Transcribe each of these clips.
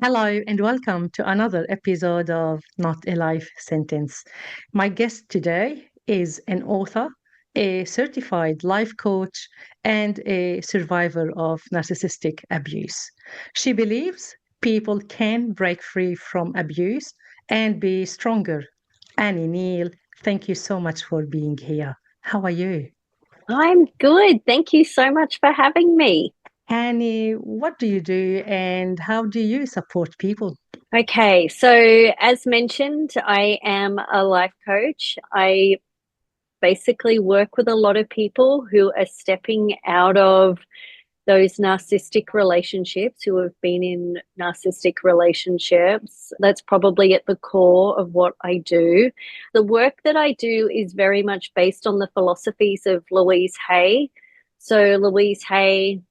Hello and welcome to another episode of Not a Life Sentence. My guest today is an author, a certified life coach, and a survivor of narcissistic abuse. She believes people can break free from abuse and be stronger. Annie Neill, thank you so much for being here. How are you? I'm good. Thank you so much for having me. Annie, what do you do and how do you support people? Okay, so as mentioned, I am a life coach. I basically work with a lot of people who are stepping out of those narcissistic relationships, who have been in narcissistic relationships. That's probably at the core of what I do. The work that I do is very much based on the philosophies of Louise Hay. So, Louise Hay,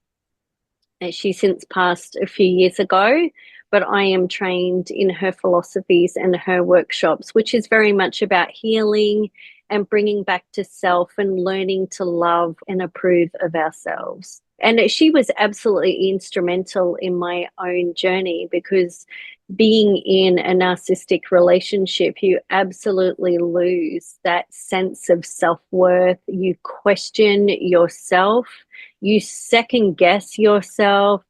she since passed a few years ago, but I am trained in her philosophies and her workshops, which is very much about healing and bringing back to self and learning to love and approve of ourselves. And she was absolutely instrumental in my own journey because being in a narcissistic relationship, you absolutely lose that sense of self worth. You question yourself, you second guess yourself,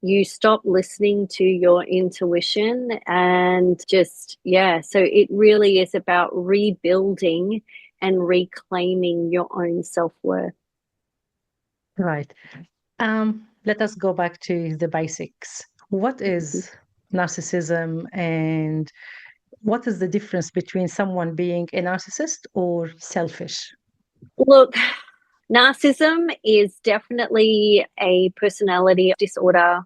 you stop listening to your intuition, and just, yeah, so it really is about rebuilding and reclaiming your own self worth. Right. Let us go back to the basics. What is narcissism and what is the difference between someone being a narcissist or selfish? Look, narcissism is definitely a personality disorder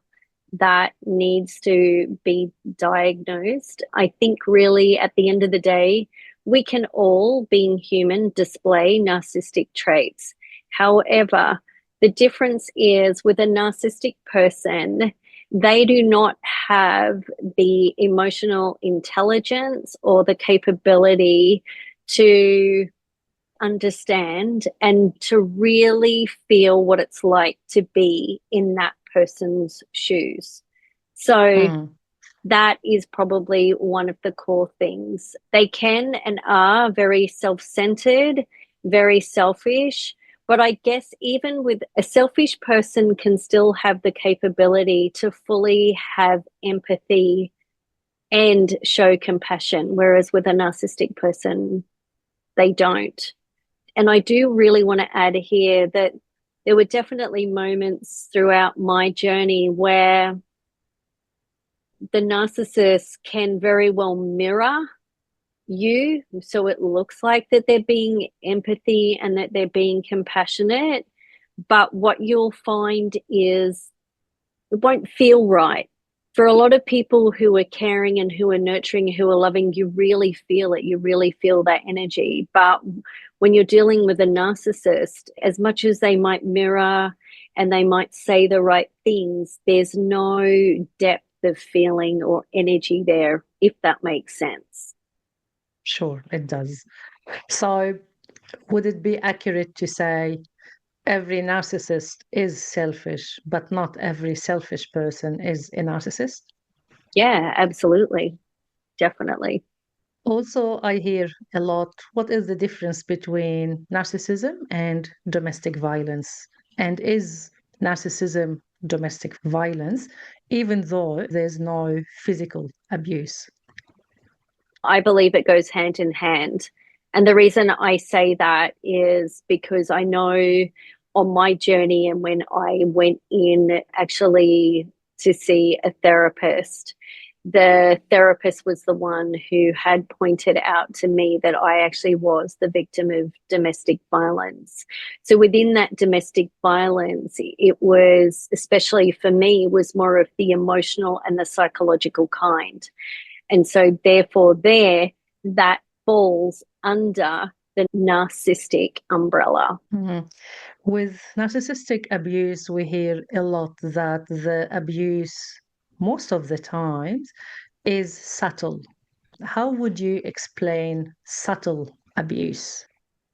that needs to be diagnosed. I think, really, at the end of the day, we can all, being human, display narcissistic traits. However, the difference is with a narcissistic person, they do not have the emotional intelligence or the capability to understand and to really feel what it's like to be in that person's shoes. So Mm, that is probably one of the core things. They can and are very self centered, very selfish. But I guess even with a selfish person can still have the capability to fully have empathy and show compassion, whereas with a narcissistic person, they don't. And I do really want to add here that there were definitely moments throughout my journey where the narcissist can very well mirror you. So it looks like that they're being empathy and that they're being compassionate. But what you'll find is it won't feel right. For a lot of people who are caring and who are nurturing, who are loving, you really feel it. You really feel that energy. But when you're dealing with a narcissist, as much as they might mirror and they might say the right things, there's no depth of feeling or energy there, if that makes sense. sure, it does. So, would it be accurate to say every narcissist is selfish, but not every selfish person is a narcissist? Yeah, absolutely. Definitely. Also, I hear a lot what is the difference between narcissism and domestic violence? And is narcissism domestic violence, even though there's no physical abuse? I believe it goes hand in hand. And the reason I say that is because I know on my journey and when I went in actually to see a therapist, the therapist was the one who had pointed out to me that I actually was the victim of domestic violence. So within that domestic violence, it was, especially for me, was more of the emotional and the psychological kind. And so, therefore, that falls under the narcissistic umbrella. Mhm. With narcissistic abuse, we hear a lot that the abuse, most of the times, is subtle. How would you explain subtle abuse?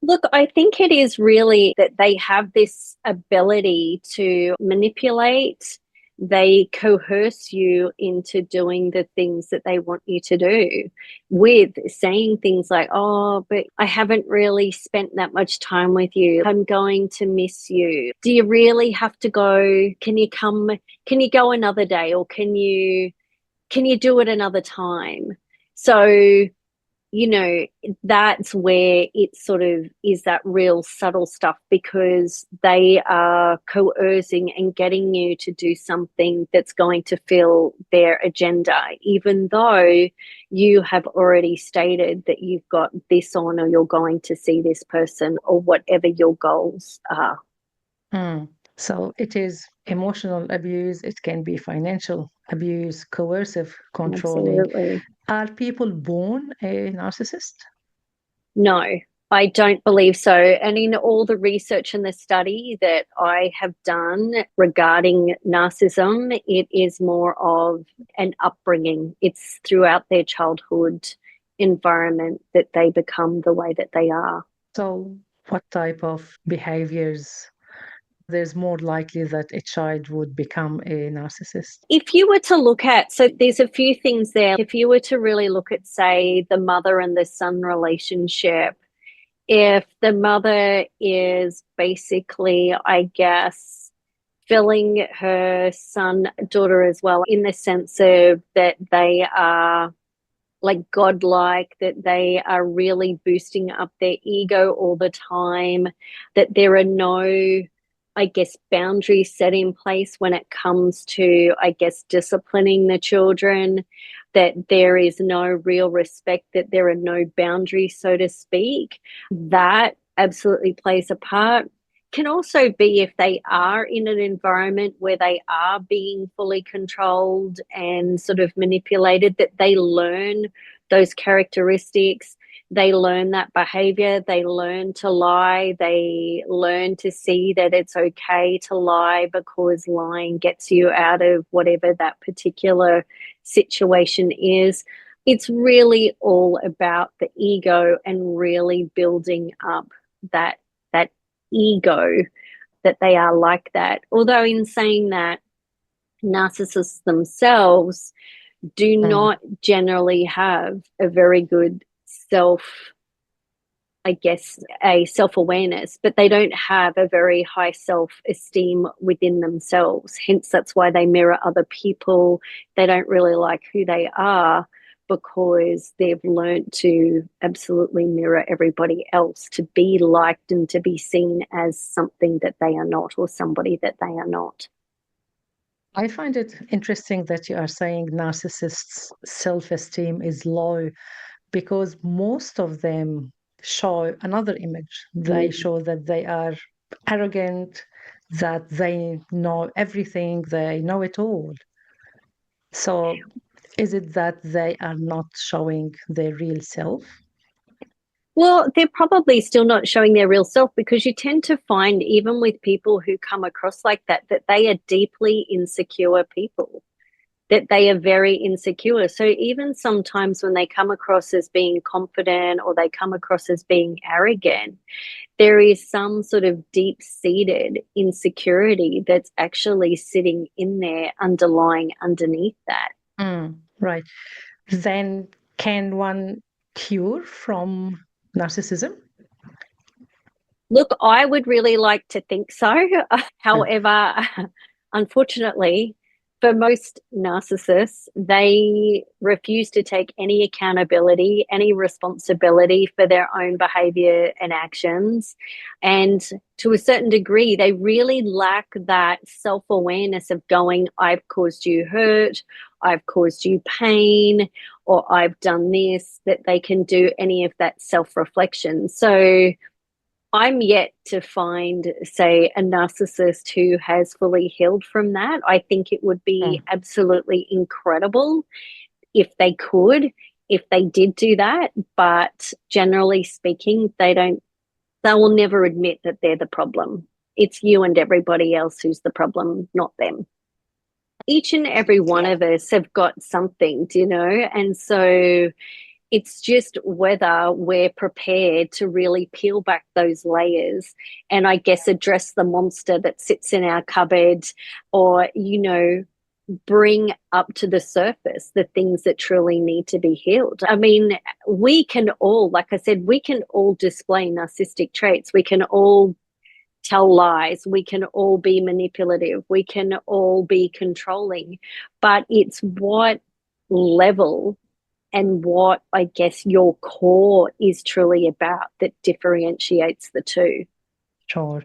Look, I think it is really that they have this ability to manipulate They coerce you into doing the things that they want you to do, with saying things like, oh, but I haven't really spent that much time with you. I'm going to miss you. Do you really have to go? Can you come? Can you go another day? Or can you do it another time? So, that's where it sort of is that real subtle stuff, because they are coercing and getting you to do something that's going to fill their agenda, even though you have already stated that you've got this on, or you're going to see this person, or whatever your goals are. Mm. So it is emotional abuse, it can be financial abuse, coercive controlling. Absolutely. Are people born a narcissist? No, I don't believe so. And in all the research and the study that I have done regarding narcissism, it is more of an upbringing. It's throughout their childhood environment that they become the way that they are. So, what type of behaviors there's more likely that a child would become a narcissist? If you were to look at, so there's a few things there. If you were to really look at, say, the mother and the son relationship, if the mother is basically, I guess, filling her son, daughter as well, in the sense of that they are like godlike, that they are really boosting up their ego all the time, that there are no, I guess, boundaries set in place when it comes to, I guess, disciplining the children, that there is no real respect, that there are no boundaries, so to speak. That absolutely plays a part. Can also be if they are in an environment where they are being fully controlled and sort of manipulated, that they learn those characteristics, they learn that behavior, they learn to lie, they learn to see that it's okay to lie, because lying gets you out of whatever that particular situation is. It's really all about the ego and really building up that ego, that they are like that. Although, in saying that, narcissists themselves do Mm. not generally have a very good self, I guess, a self awareness, but they don't have a very high self esteem within themselves. Hence, that's why they mirror other people. They don't really like who they are, because they've learned to absolutely mirror everybody else, to be liked and to be seen as something that they are not, or somebody that they are not. I find it interesting that you are saying narcissists' self esteem is low because most of them show another image. They Mm. show that they are arrogant, that they know everything, they know it all. So, is it that they are not showing their real self? Well, they're probably still not showing their real self, because you tend to find, even with people who come across like that, that they are deeply insecure people, that they are very insecure. So even sometimes when they come across as being confident, or they come across as being arrogant, there is some sort of deep seated insecurity that's actually sitting in there, underlying underneath that. Mm, right. Then, can one cure from narcissism? Look, I would really like to think so. However, unfortunately, for most narcissists, they refuse to take any accountability, any responsibility for their own behavior and actions. And to a certain degree, they really lack that self awareness of going, I've caused you hurt, I've caused you pain, or I've done this, that they can do any of that self reflection. So, I'm yet to find, say, a narcissist who has fully healed from that. I think it would be Mm. absolutely incredible if they could, if they did do that. But generally speaking, they will never admit that they're the problem. It's you and everybody else who's the problem, not them. Each and every one Yeah. of us have got something, and so It's just whether we're prepared to really peel back those layers and I guess address the monster that sits in our cupboard, or, bring up to the surface the things that truly need to be healed. I mean, we can all, like I said, we can all display narcissistic traits. We can all tell lies. We can all be manipulative. We can all be controlling. But it's what level and what I guess your core is truly about that differentiates the two. Sure.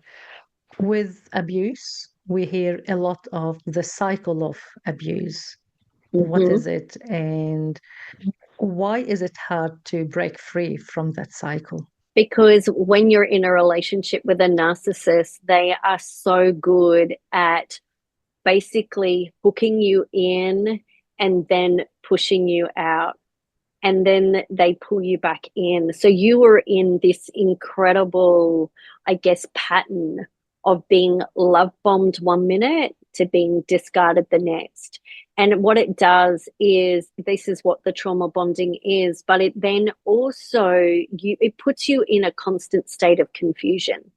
With abuse, we hear a lot of the cycle of abuse. What Mm-hmm. is it, and why is it hard to break free from that cycle? Because when you're in a relationship with a narcissist, they are so good at basically hooking you in and then pushing you out. And then they pull you back in. So you were in this incredible, I guess, pattern of being love bombed 1 minute to being discarded the next. And what it does is, this is what the trauma bonding is, but it then also it puts you in a constant state of confusion.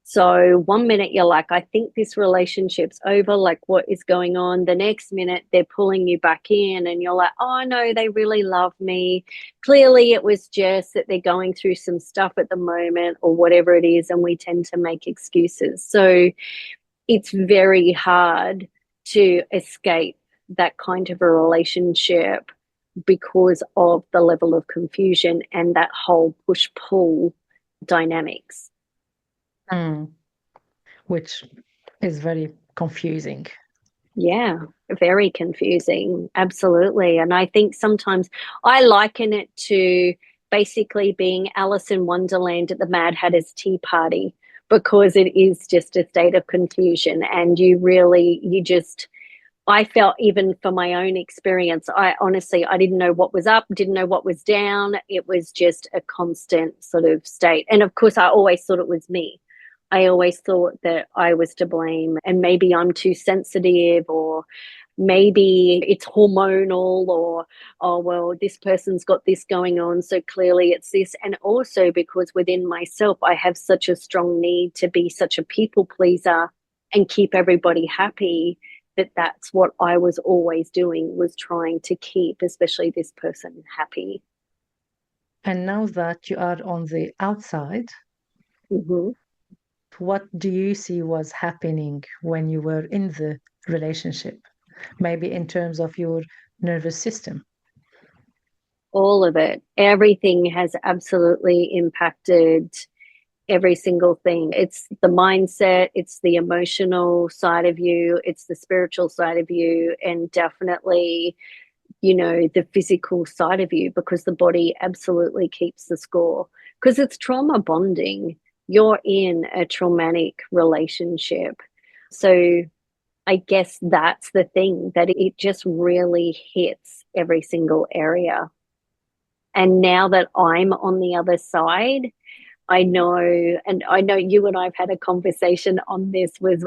So 1 minute you're like, I think this relationship's over, like what is going on? The next minute they're pulling you back in and you're like, oh no, they really love me. Clearly it was just that they're going through some stuff at the moment or whatever it is, and we tend to make excuses. So it's very hard to escape that kind of a relationship because of the level of confusion and that whole push-pull dynamics. Mm, which is very confusing. Yeah, very confusing. Absolutely. And I think sometimes I liken it to basically being Alice in Wonderland at the Mad Hatter's Tea Party, because it is just a state of confusion. And I felt, even for my own experience, I didn't know what was up, didn't know what was down. It was just a constant sort of state. And of course, I always thought it was me. I always thought that I was to blame, and maybe I'm too sensitive, or maybe it's hormonal, or, oh, well, this person's got this going on, so clearly it's this. And also because within myself, I have such a strong need to be such a people pleaser and keep everybody happy, that's what I was always doing, was trying to keep, especially this person, happy. And now that you are on the outside, Mm-hmm. what do you see was happening when you were in the relationship? Maybe in terms of your nervous system. All of it, everything has absolutely impacted every single thing. It's the mindset, it's the emotional side of you, it's the spiritual side of you, and definitely, the physical side of you, because the body absolutely keeps the score. Because it's trauma bonding. You're in a traumatic relationship. So I guess that's the thing, that it just really hits every single area. And now that I'm on the other side, I know, and I know you and I've had a conversation on this with,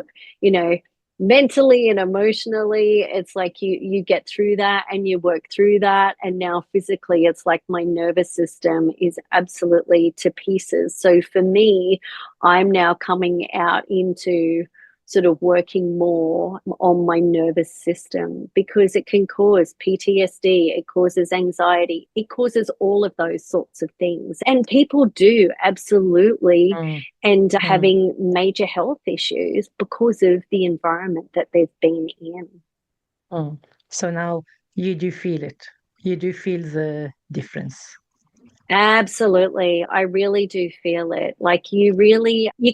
mentally and emotionally, it's like you get through that and you work through that. And now physically, it's like my nervous system is absolutely to pieces. So for me, I'm now coming out into sort of working more on my nervous system, because it can cause PTSD, it causes anxiety, it causes all of those sorts of things. And people do absolutely Mm, end up mm, having major health issues because of the environment that they've been in. mm. So now you do feel it. You do feel the difference. Absolutely. I really do feel it. Like you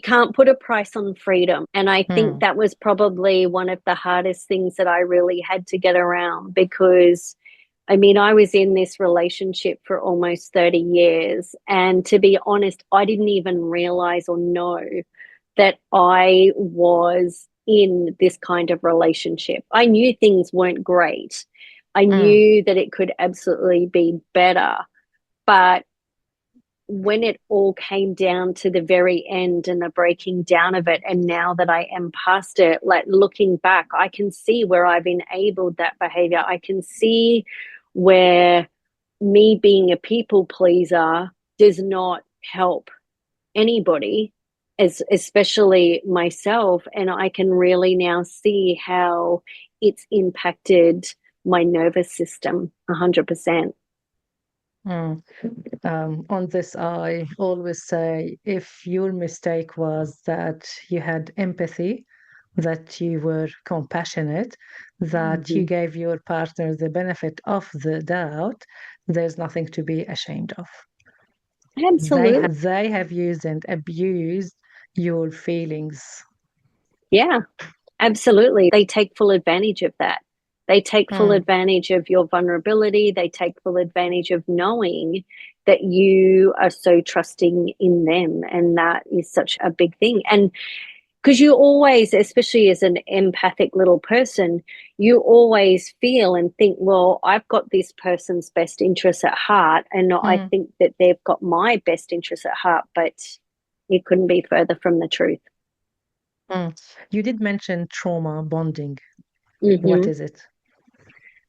can't put a price on freedom. And I think Mm, that was probably one of the hardest things that I really had to get around, because I mean, I was in this relationship for almost 30 years. And to be honest, I didn't even realize or know that I was in this kind of relationship. I knew things weren't great. I mm, knew that it could absolutely be better. But when it all came down to the very end and the breaking down of it, and now that I am past it, like looking back, I can see where I've enabled that behavior. I can see where me being a people pleaser does not help anybody, especially myself. And I can really now see how it's impacted my nervous system 100%. Mm. On this, I always say if your mistake was that you had empathy, that you were compassionate, that you Mm-hmm. gave your partner the benefit of the doubt, there's nothing to be ashamed of. Absolutely. They have used and abused your feelings. Yeah, absolutely. They take full advantage of that. They take full Mm, advantage of your vulnerability. They take full advantage of knowing that you are so trusting in them. And that is such a big thing. And because you always, especially as an empathic little person, you always feel and think, well, I've got this person's best interests at heart, and I mm, think that they've got my best interests at heart, but it couldn't be further from the truth. mm. You did mention trauma bonding. What Mm-hmm. is it?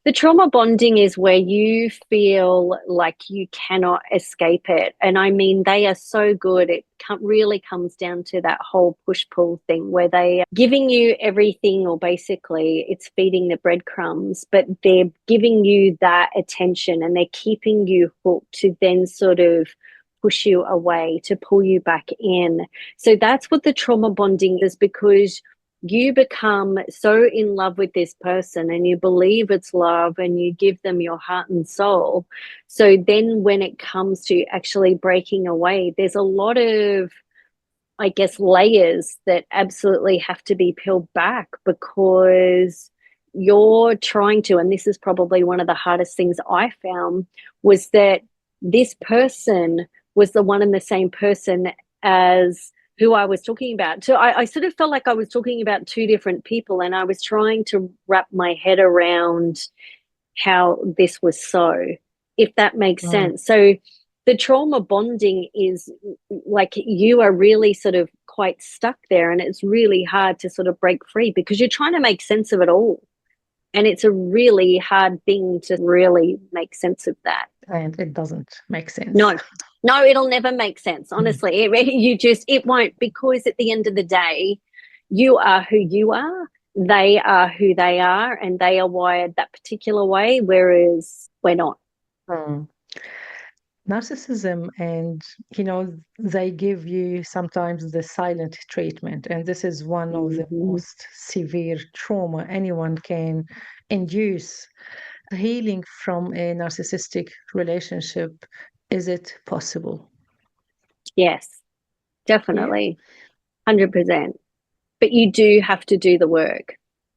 The trauma bonding is where you feel like you cannot escape it. And I mean, they are so good. It really comes down to that whole push pull thing where they are giving you everything, or basically it's feeding the breadcrumbs, but they're giving you that attention and they're keeping you hooked to then sort of push you away, to pull you back in. So that's what the trauma bonding is, because you become so in love with this person and you believe it's love and you give them your heart and soul. So then when it comes to actually breaking away, there's a lot of, I guess, layers that absolutely have to be peeled back, because you're trying to, and this is probably one of the hardest things I found, was that this person was the one and the same person as who I was talking about. So I sort of felt like I was talking about two different people, and I was trying to wrap my head around how this was so, if that makes Mm, sense. So the trauma bonding is like you are really sort of quite stuck there, and it's really hard to sort of break free because you're trying to make sense of it all. And it's a really hard thing to really make sense of that. and it doesn't make sense. No, no, it'll never make sense. Honestly, it won't, because at the end of the day, you are who you are. They are who they are, and they are wired that particular way, whereas we're not. Mm. Narcissism, and they give you sometimes the silent treatment, and this is one of the Mm-hmm. most severe trauma anyone can induce. Healing from a narcissistic relationship, is it possible? Yes, Yeah. definitely, 100%. But you do have to do the work.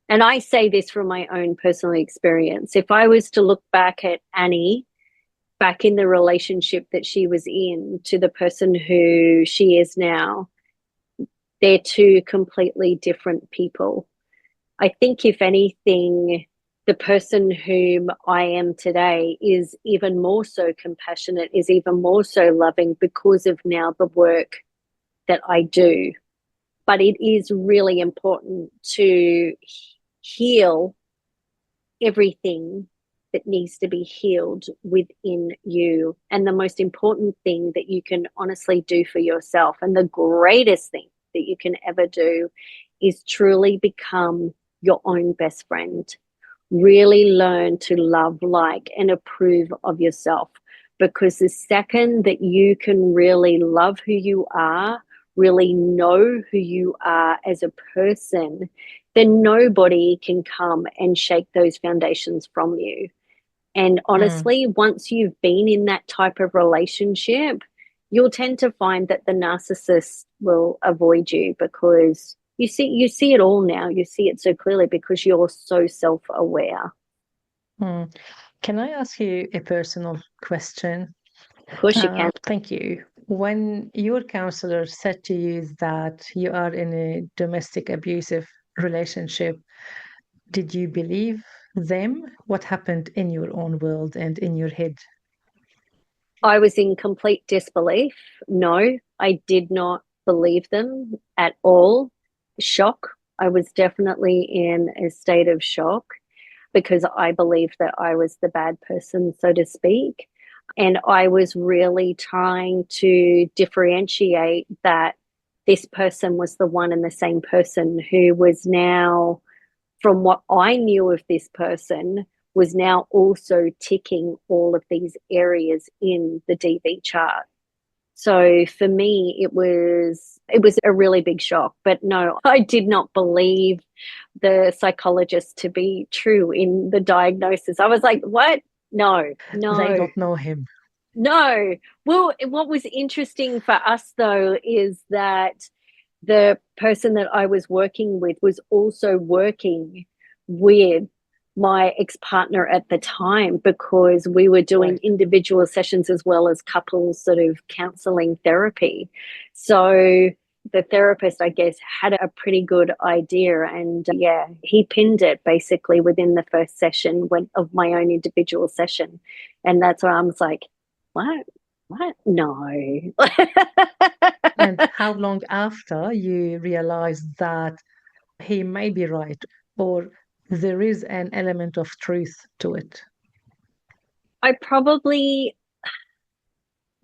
And I say this from my own personal experience. If I was to look back at Annie, back in the relationship that she was in, to the person who she is now, they're two completely different people. I think, if anything, the person whom I am today is even more so compassionate, is even more so loving, because of now the work that I do. But it is really important to heal everything that needs to be healed within you. And the most important thing that you can honestly do for yourself, and the greatest thing that you can ever do, is truly become your own best friend. Really learn to love, like, and approve of yourself. Because the second that you can really love who you are, really know who you are as a person, then nobody can come and shake those foundations from you. And Mm, honestly, once you've been in that type of relationship, you'll tend to find that the narcissist will avoid you, because you see it all now. You see it so clearly because you're so self-aware. mm. Can I ask you a personal question? Of course you can. Thank you. When your counselor said to you that you are in a domestic abusive relationship, did you believe them? What happened in your own world and in your head? I was in complete disbelief. No, I did not believe them at all. Shock. I was definitely in a state of shock, because I believed that I was the bad person, so to speak. And I was really trying to differentiate that this person was the one and the same person who was now, from what I knew of this person, was now also ticking all of these areas in the DV chart. So for me, it was a really big shock. But no, I did not believe the psychologist to be true in the diagnosis. I was like, what? No, They no, don't know him. no. Well, what was interesting for us though is that the person that I was working with was also working with my ex-partner at the time, because we were doing individual sessions as well as couples sort of counseling therapy. So the therapist, I guess, had a pretty good idea, and yeah, he pinned it basically within the first session of my own individual session. And that's where I was like, what? No. And how long after you realized that he may be right, or there is an element of truth to it? I probably,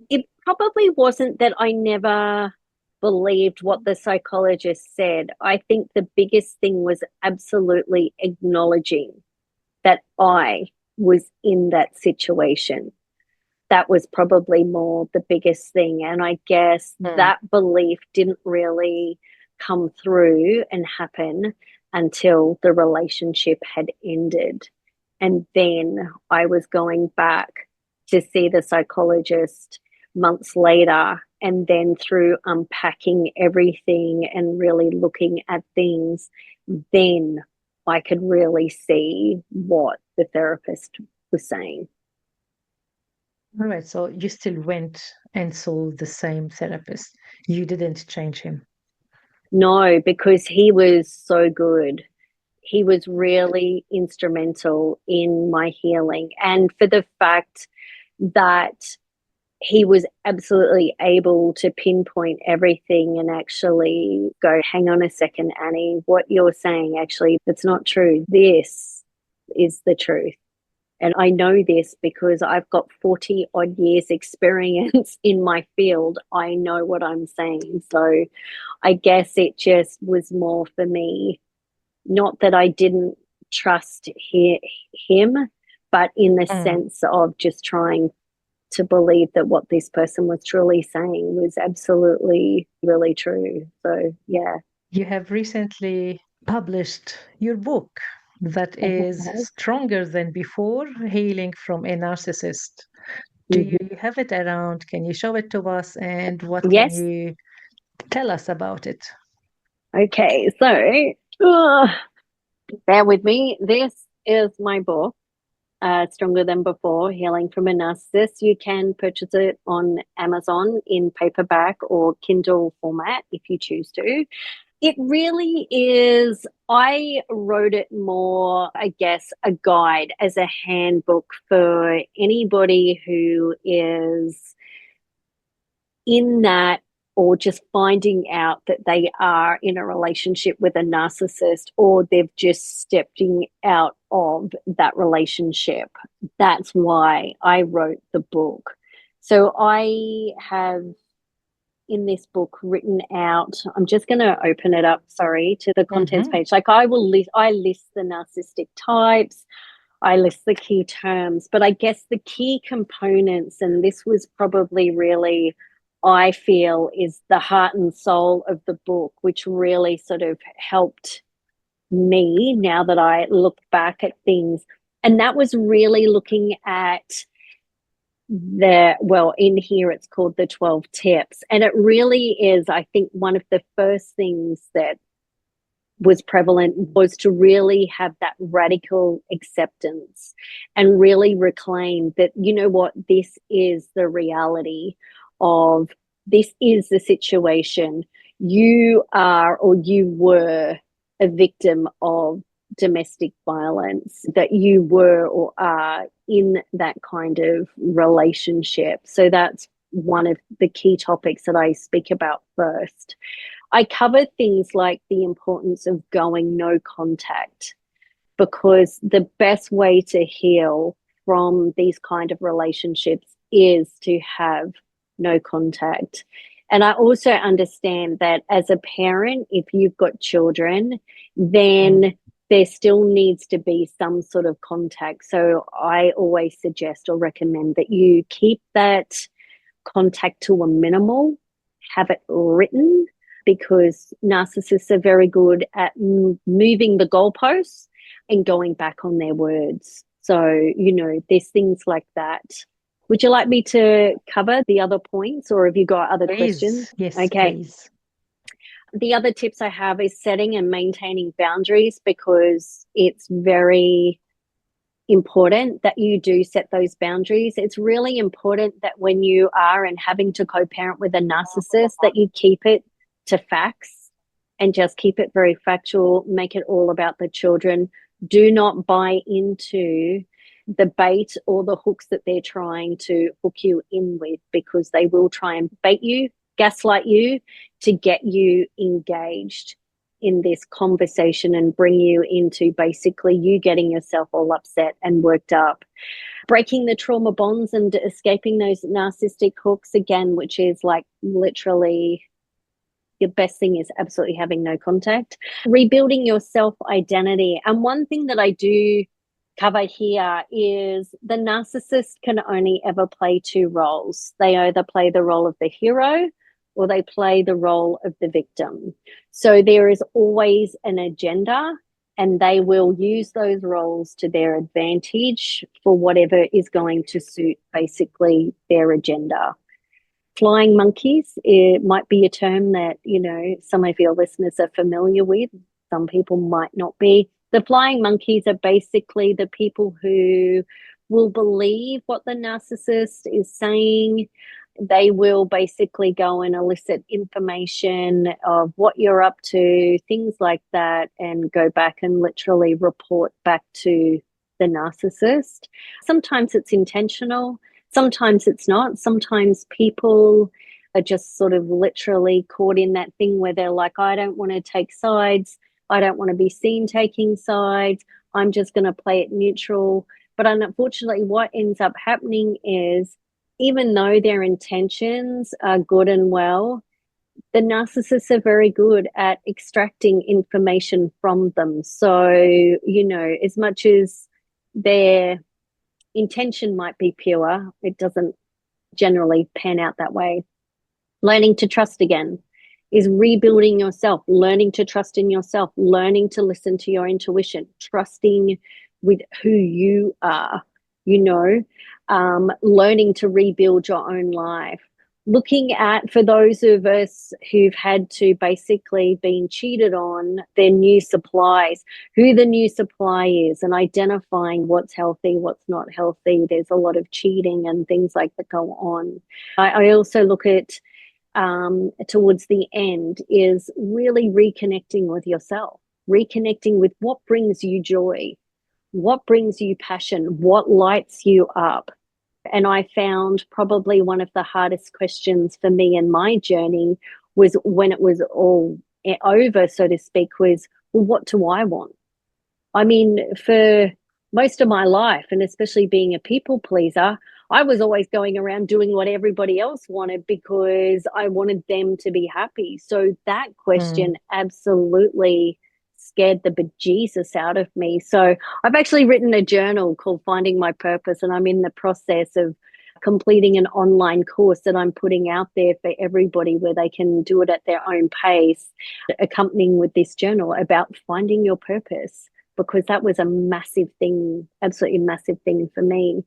it probably wasn't that I never believed what the psychologist said. I think the biggest thing was absolutely acknowledging that I was in that situation. That was probably more the biggest thing. And I guess that belief didn't really come through and happen until the relationship had ended. And then I was going back to see the psychologist months later. And then through unpacking everything and really looking at things, then I could really see what the therapist was saying. All right, so you still went and saw the same therapist. You didn't change him. No, because he was so good. He was really instrumental in my healing. And for the fact that he was absolutely able to pinpoint everything and actually go, hang on a second, Annie, what you're saying actually, that's not true. This is the truth. And I know this because I've got 40 odd years experience in my field. I know what I'm saying. So I guess it just was more for me, not that I didn't trust him, but in the sense of just trying to believe that what this person was truly saying was absolutely really true. So, yeah. You have recently published your book that is Stronger Than Before, Healing from a Narcissist. Do you Mm-hmm. have it around? Can you show it to us? And what can Yes. you tell us about it? Okay. So, bear with me. This is my book, Stronger Than Before, Healing from a Narcissist. You can purchase it on Amazon in paperback or Kindle format if you choose to. It really is. I wrote it more, I guess, a guide as a handbook for anybody who is in that, or just finding out that they are in a relationship with a narcissist, or they've just stepping out of that relationship. That's why I wrote the book. So I have in this book written out, I'm just going to open it up, sorry, to the contents Mm-hmm. page. Like I list the narcissistic types, I list the key terms, but I guess the key components, and this was probably really, I feel, is the heart and soul of the book, which really sort of helped me now that I look back at things. And that was really looking at in here it's called the 12 tips. And it really is, I think, one of the first things that was prevalent was to really have that radical acceptance and really reclaim that, you know what, this is the reality of, this is the situation. You are, or you were, a victim of domestic violence, that you were or are in that kind of relationship. So that's one of the key topics that I speak about first. I cover things like the importance of going no contact, because the best way to heal from these kind of relationships is to have no contact. And I also understand that as a parent, if you've got children, then there still needs to be some sort of contact. So I always suggest or recommend that you keep that contact to a minimal, have it written, because narcissists are very good at moving the goalposts and going back on their words. So, there's things like that. Would you like me to cover the other points, or have you got other questions? Yes, Okay. please. The other tips I have is setting and maintaining boundaries, because it's very important that you do set those boundaries. It's really important that when you are and having to co-parent with a narcissist, that you keep it to facts and just keep it very factual, make it all about the children. Do not buy into the bait or the hooks that they're trying to hook you in with, because they will try and bait you, gaslight you to get you engaged in this conversation and bring you into basically you getting yourself all upset and worked up. Breaking the trauma bonds and escaping those narcissistic hooks again, which is like literally the best thing, is absolutely having no contact. Rebuilding your self-identity. And one thing that I do cover here is the narcissist can only ever play two roles. They either play the role of the hero or they play the role of the victim. So there is always an agenda, and they will use those roles to their advantage for whatever is going to suit basically their agenda. Flying monkeys, it might be a term that, some of your listeners are familiar with. Some people might not be. The flying monkeys are basically the people who will believe what the narcissist is saying. They will basically go and elicit information of what you're up to, things like that, and go back and literally report back to the narcissist. Sometimes it's intentional, sometimes it's not. Sometimes people are just sort of literally caught in that thing where they're like, I don't want to take sides. I don't want to be seen taking sides. I'm just going to play it neutral. But unfortunately, what ends up happening is, even though their intentions are good and well, the narcissists are very good at extracting information from them. So, as much as their intention might be pure, it doesn't generally pan out that way. Learning to trust again is rebuilding yourself, learning to trust in yourself, learning to listen to your intuition, trusting with who you are, learning to rebuild your own life. Looking at, for those of us who've had to basically been cheated on, their new supplies, who the new supply is, and identifying what's healthy, what's not healthy. There's a lot of cheating and things like that go on. I also look at, towards the end, is really reconnecting with yourself, reconnecting with what brings you joy, what brings you passion, what lights you up. And I found probably one of the hardest questions for me in my journey was, when it was all over, so to speak, was, well, what do I want? I mean, for most of my life, and especially being a people pleaser, I was always going around doing what everybody else wanted because I wanted them to be happy. So that question absolutely scared the bejesus out of me. So I've actually written a journal called Finding My Purpose, and I'm in the process of completing an online course that I'm putting out there for everybody, where they can do it at their own pace, accompanying with this journal about finding your purpose, because that was a massive thing, absolutely massive thing for me.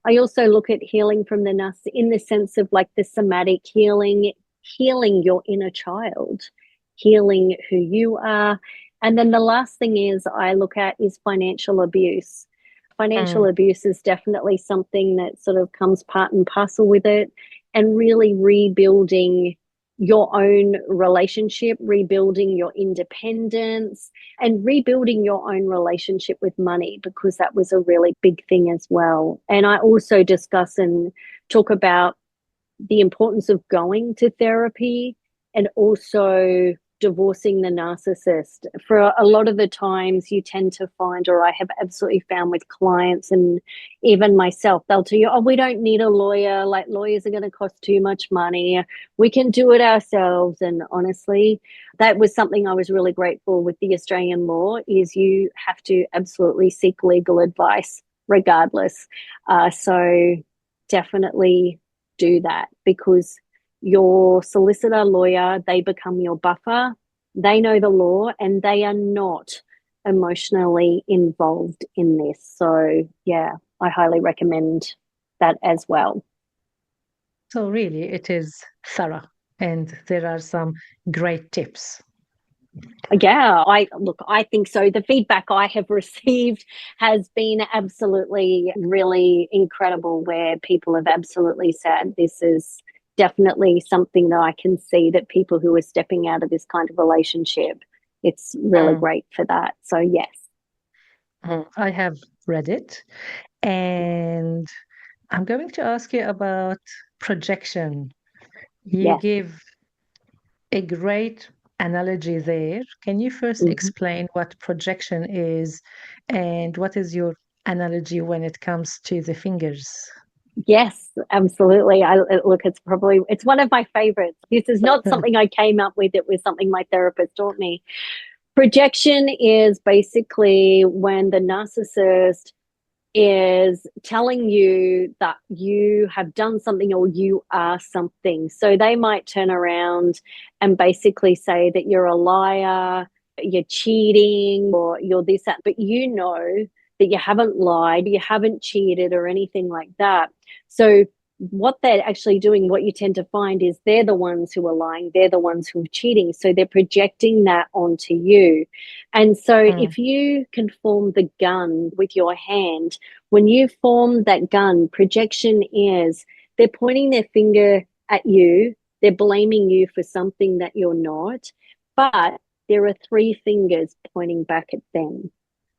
I also look at healing from the narcissist in the sense of like the somatic healing, healing your inner child, healing who you are. And then the last thing is I look at is financial abuse. Financial abuse is definitely something that sort of comes part and parcel with it, and really rebuilding your own relationship, rebuilding your independence, and rebuilding your own relationship with money, because that was a really big thing as well. And I also discuss and talk about the importance of going to therapy, and also divorcing the narcissist. For a lot of the times you tend to find, or I have absolutely found with clients and even myself, they'll tell you, oh, we don't need a lawyer, like lawyers are going to cost too much money, we can do it ourselves. And honestly, that was something I was really grateful with the Australian law, is you have to absolutely seek legal advice regardless. So definitely do that, because your solicitor, lawyer, they become your buffer. They know the law and they are not emotionally involved in this. So yeah, I highly recommend that as well. So really, it is thorough, and there are some great tips. Yeah, I think so. The feedback I have received has been absolutely really incredible, where people have absolutely said this is definitely something that I can see that people who are stepping out of this kind of relationship, it's really great for that. So yes. I have read it, and I'm going to ask you about projection. You Yes. give a great analogy there. Can you first Mhm. explain what projection is and what is your analogy when it comes to the fingers? Yes, absolutely. Look, it's one of my favorites. This is not something I came up with. It was something my therapist taught me. Projection is basically when the narcissist is telling you that you have done something or you are something. So they might turn around and basically say that you're a liar, you're cheating, or you're this, that, but you know that you haven't lied, you haven't cheated, or anything like that. So what they're actually doing, what you tend to find, is they're the ones who are lying, they're the ones who are cheating. So they're projecting that onto you. And so if you can form the gun with your hand, when you form that gun, projection is they're pointing their finger at you, they're blaming you for something that you're not, but there are three fingers pointing back at them.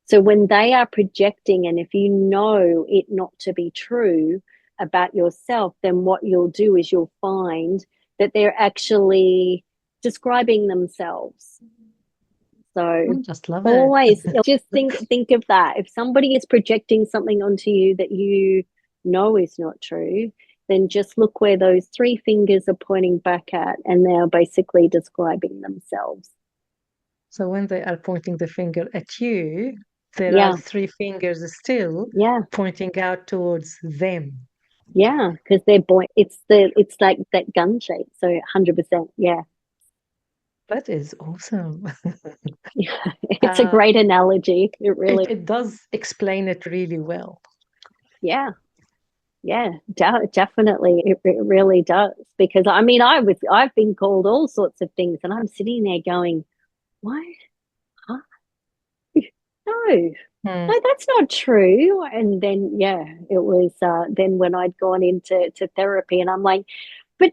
So when they are projecting, and if you know it not to be true about yourself, then what you'll do is you'll find that they're actually describing themselves. So I just love it. always just think of that. If somebody is projecting something onto you that you know is not true, then just look where those three fingers are pointing back at, and they're basically describing themselves. So when they are pointing the finger at you, there are Yeah, three fingers still yeah, pointing out towards them. yeah. Because it's like that gun shape. So 100%. Yeah, That is awesome. it's a Uh, great analogy. It it, really. it does explain it really well. Yeah. Yeah, definitely. It really does. Because I mean, I've been called all sorts of things, and I'm sitting there going, what? Huh? No, Hmm. no, that's not true. And then, yeah, it was then when I'd gone into therapy, and I'm like, but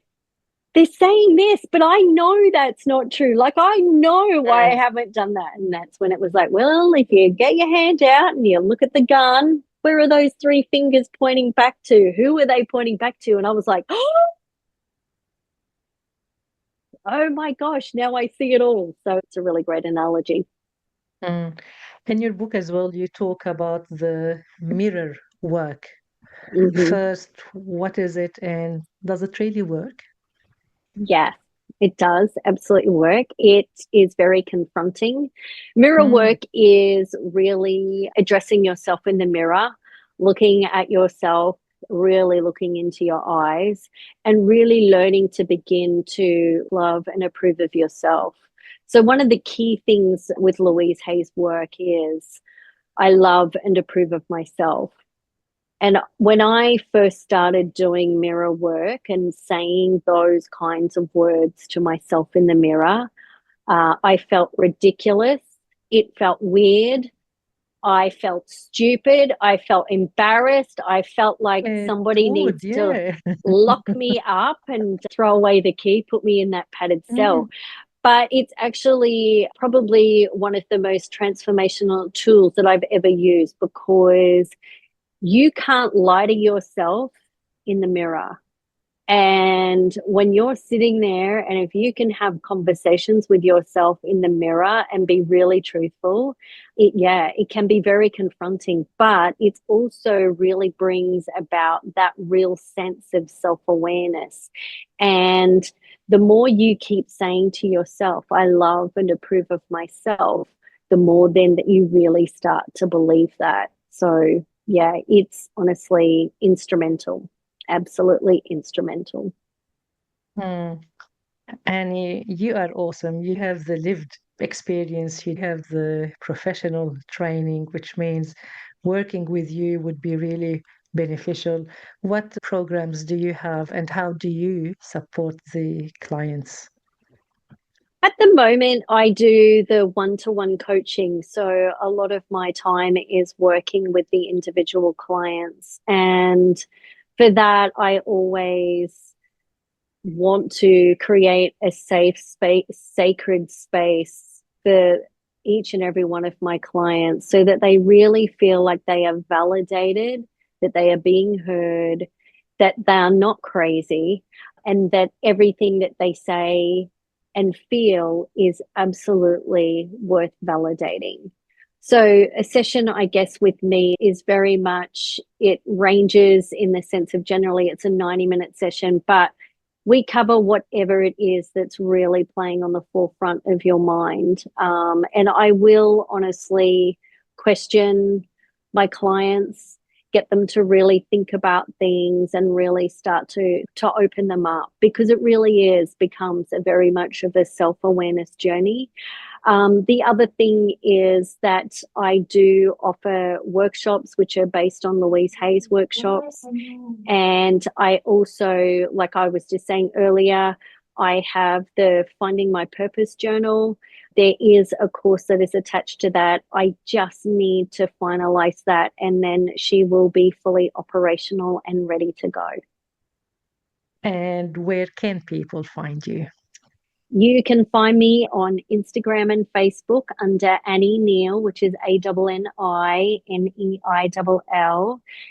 they're saying this, but I know that's not true. Like, I know why I Hmm. haven't done that. And that's when it was like, well, if you get your hand out and you look at the gun, where are those three fingers pointing back to? Who are they pointing back to? And I was like, oh my gosh, now I see it all. So it's a really great analogy. Hmm. In your book as well, you talk about the mirror work. Mm-hmm. First, what is it and does it really work? Yes, it does absolutely work. It is very confronting. Mirror Hmm. work is really addressing yourself in the mirror, looking at yourself, really looking into your eyes, and really learning to begin to love and approve of yourself. So, one of the key things with Louise Hay's work is I love and approve of myself. And when I first started doing mirror work and saying those kinds of words to myself in the mirror, I felt ridiculous. It felt weird. I felt stupid. I felt embarrassed. I felt like It somebody would, needs to yeah. lock me up and throw away the key, put me in that padded Hmm. cell. But it's actually probably one of the most transformational tools that I've ever used, because you can't lie to yourself in the mirror. And when you're sitting there, and if you can have conversations with yourself in the mirror and be really truthful, it can be very confronting, but it also really brings about that real sense of self-awareness. And the more you keep saying to yourself, I love and approve of myself, the more then that you really start to believe that. So, yeah, it's honestly instrumental, absolutely instrumental. Hmm. Annie, you are awesome. You have the lived experience, you have the professional training, which means working with you would be really beneficial. What programs do you have, and how do you support the clients? At the moment, I do the one to one coaching. So a lot of my time is working with the individual clients. And for that, I always want to create a safe space, sacred space for each and every one of my clients so that they really feel like they are validated, that they are being heard, that they are not crazy, and that everything that they say and feel is absolutely worth validating. So, a session, I guess, with me is very much, it ranges in the sense of generally it's a 90-minute session, but we cover whatever it is that's really playing on the forefront of your mind. And I will honestly question my clients, get them to really think about things and really start to open them up, because it really is becomes a very much of a self-awareness journey. The other thing is that I do offer workshops which are based on Louise Hay's workshops. And I also, like I was just saying earlier, I have the Finding My Purpose journal. There is a course that is attached to that. I just need to finalize that, and then she will be fully operational and ready to go. And where can people find you? You can find me on Instagram and Facebook under Anni Neill, which is ANNEILL.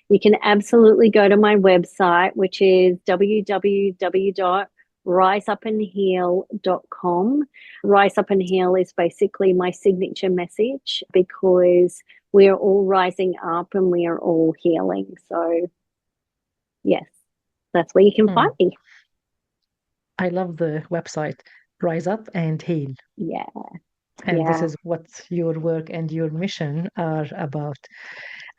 You can absolutely go to my website, which is www.riseupandheal.com. Rise Up and Heal is basically my signature message, because we are all rising up and we are all healing. So, yes, that's where you can find Hmm. me. I love the website, Rise Up and Heal. Yeah, And this yeah, is what your work and your mission are about.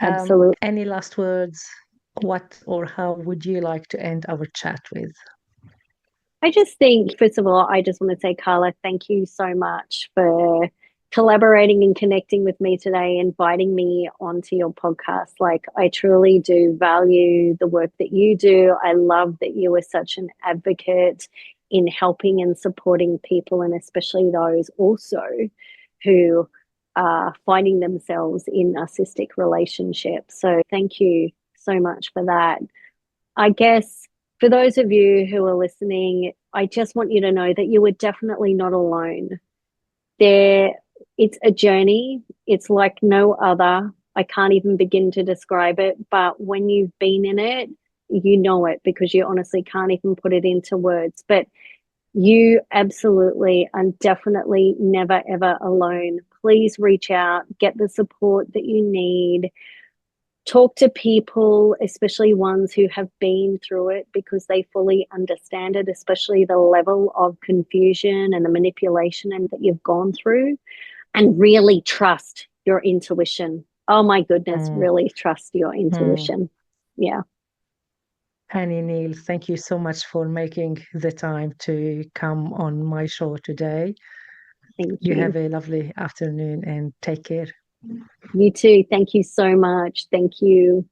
absolutely. Any last words? What or how would you like to end our chat with? I just think, first of all, I just want to say, Carla, thank you so much for collaborating and connecting with me today, inviting me onto your podcast. Like, I truly do value the work that you do. I love that you are such an advocate in helping and supporting people, and especially those also who are finding themselves in narcissistic relationships. So, thank you so much for that. I guess for those of you who are listening, I just want you to know that you are definitely not alone. There, it's a journey. It's like no other. I can't even begin to describe it, but when you've been in it, you know it, because you honestly can't even put it into words. But you absolutely and definitely never ever alone. Please reach out, get the support that you need, talk to people, especially ones who have been through it, because they fully understand it, especially the level of confusion and the manipulation and that you've gone through, and really trust your intuition. Oh my goodness, Mm, really trust your mm. intuition. Yeah, Annie Neil, thank you so much for making the time to come on my show today. thank You you. have a lovely afternoon and take care. You too. Thank you so much. Thank you.